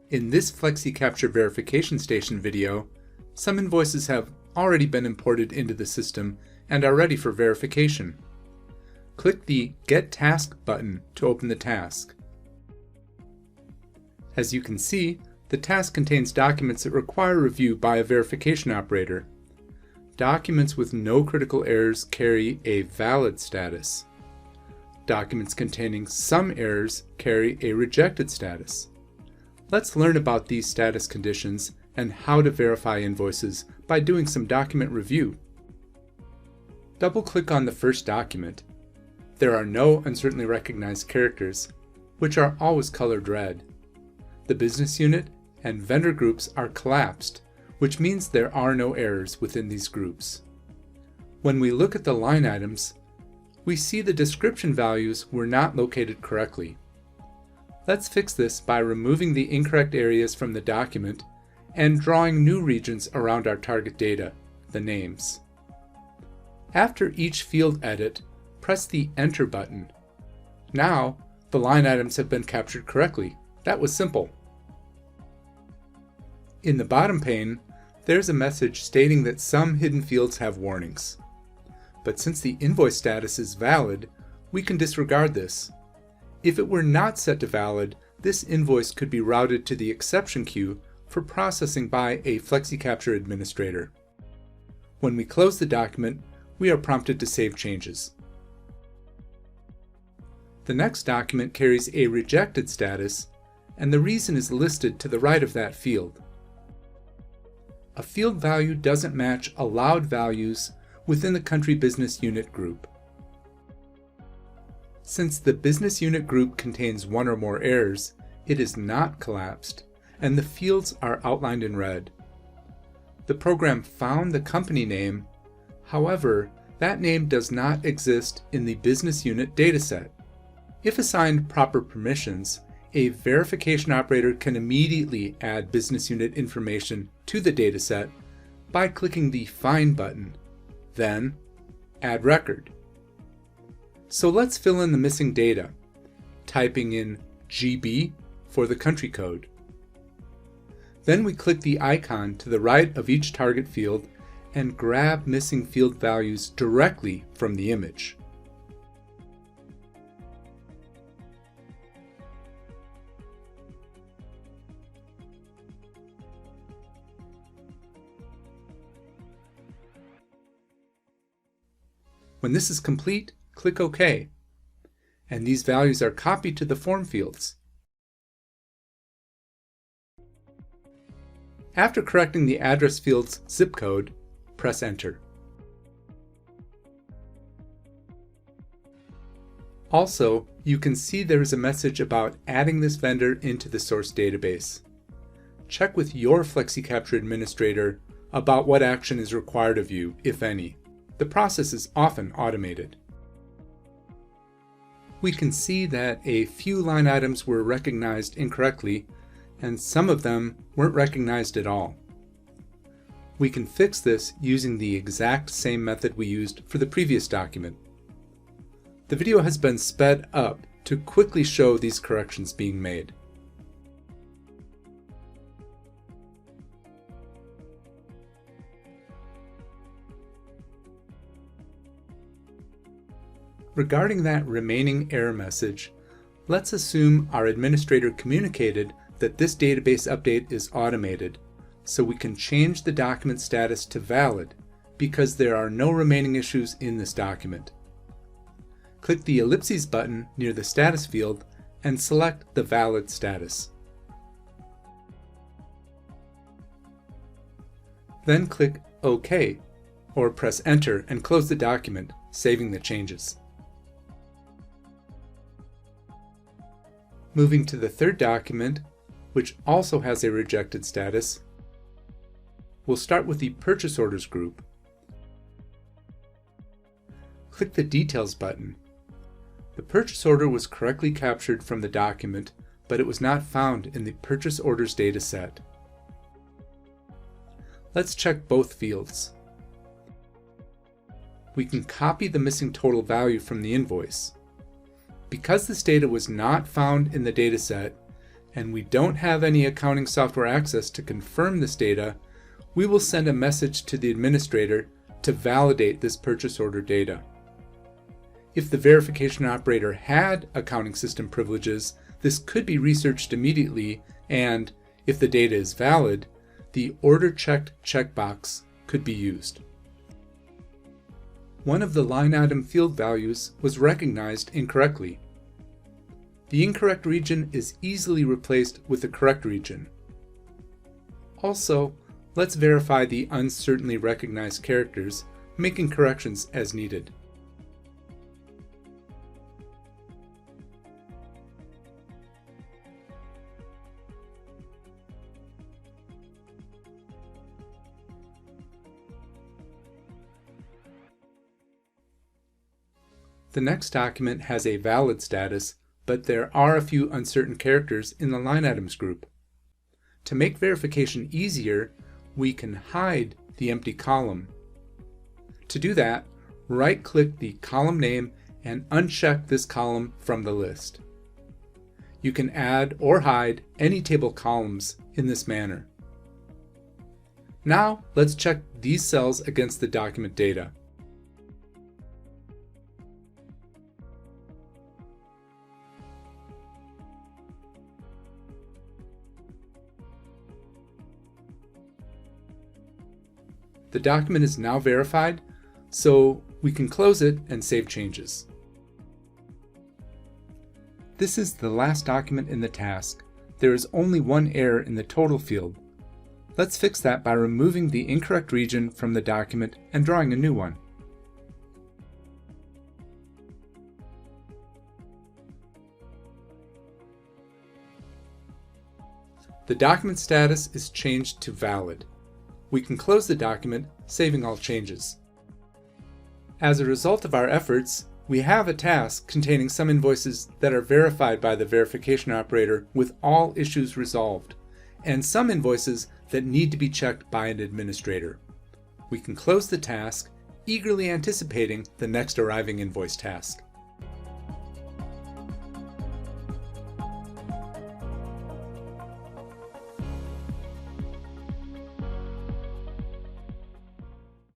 In this FlexiCapture verification station video, some invoices have already been imported into the system and are ready for verification. Click the Get Task button to open the task. As you can see, the task contains documents that require review by a verification operator. Documents with no critical errors carry a valid status. Documents containing some errors carry a rejected status. Let's learn about these status conditions and how to verify invoices by doing some document review. Double-click on the first document. There are no uncertainly recognized characters, which are always colored red. The business unit and vendor groups are collapsed, which means there are no errors within these groups. When we look at the line items, we see the description values were not located correctly. Let's fix this by removing the incorrect areas from the document and drawing new regions around our target data, the names. After each field edit, press the Enter button. Now, the line items have been captured correctly. That was simple. In the bottom pane, there's a message stating that some hidden fields have warnings. But since the invoice status is valid, we can disregard this. If it were not set to valid, this invoice could be routed to the exception queue for processing by a FlexiCapture administrator. When we close the document, we are prompted to save changes. The next document carries a rejected status, and the reason is listed to the right of that field. A field value doesn't match allowed values within the country business unit group. Since the business unit group contains one or more errors, it is not collapsed, and the fields are outlined in red. The program found the company name, however, that name does not exist in the business unit dataset. If assigned proper permissions, a verification operator can immediately add business unit information to the dataset by clicking the Find button, then Add Record. So let's fill in the missing data, typing in GB for the country code. Then we click the icon to the right of each target field and grab missing field values directly from the image. When this is complete, click OK, and these values are copied to the form fields. After correcting the address field's zip code, press Enter. Also, you can see there is a message about adding this vendor into the source database. Check with your FlexiCapture administrator about what action is required of you, if any. The process is often automated. We can see that a few line items were recognized incorrectly, and some of them weren't recognized at all. We can fix this using the exact same method we used for the previous document. The video has been sped up to quickly show these corrections being made. Regarding that remaining error message, let's assume our administrator communicated that this database update is automated, so we can change the document status to valid because there are no remaining issues in this document. Click the ellipses button near the status field and select the valid status. Then click OK, or press Enter and close the document, saving the changes. Moving to the third document, which also has a rejected status, we'll start with the Purchase Orders group. Click the Details button. The purchase order was correctly captured from the document, but it was not found in the Purchase Orders data set. Let's check both fields. We can copy the missing total value from the invoice. Because this data was not found in the dataset, and we don't have any accounting software access to confirm this data, we will send a message to the administrator to validate this purchase order data. If the verification operator had accounting system privileges, this could be researched immediately, and if the data is valid, the Order Checked checkbox could be used. One of the line item field values was recognized incorrectly. The incorrect region is easily replaced with the correct region. Also, let's verify the uncertainly recognized characters, making corrections as needed. The next document has a valid status, but there are a few uncertain characters in the line items group. To make verification easier, we can hide the empty column. To do that, right-click the column name and uncheck this column from the list. You can add or hide any table columns in this manner. Now let's check these cells against the document data. The document is now verified, so we can close it and save changes. This is the last document in the task. There is only one error in the total field. Let's fix that by removing the incorrect region from the document and drawing a new one. The document status is changed to valid. We can close the document, saving all changes. As a result of our efforts, we have a task containing some invoices that are verified by the verification operator with all issues resolved, and some invoices that need to be checked by an administrator. We can close the task, eagerly anticipating the next arriving invoice task.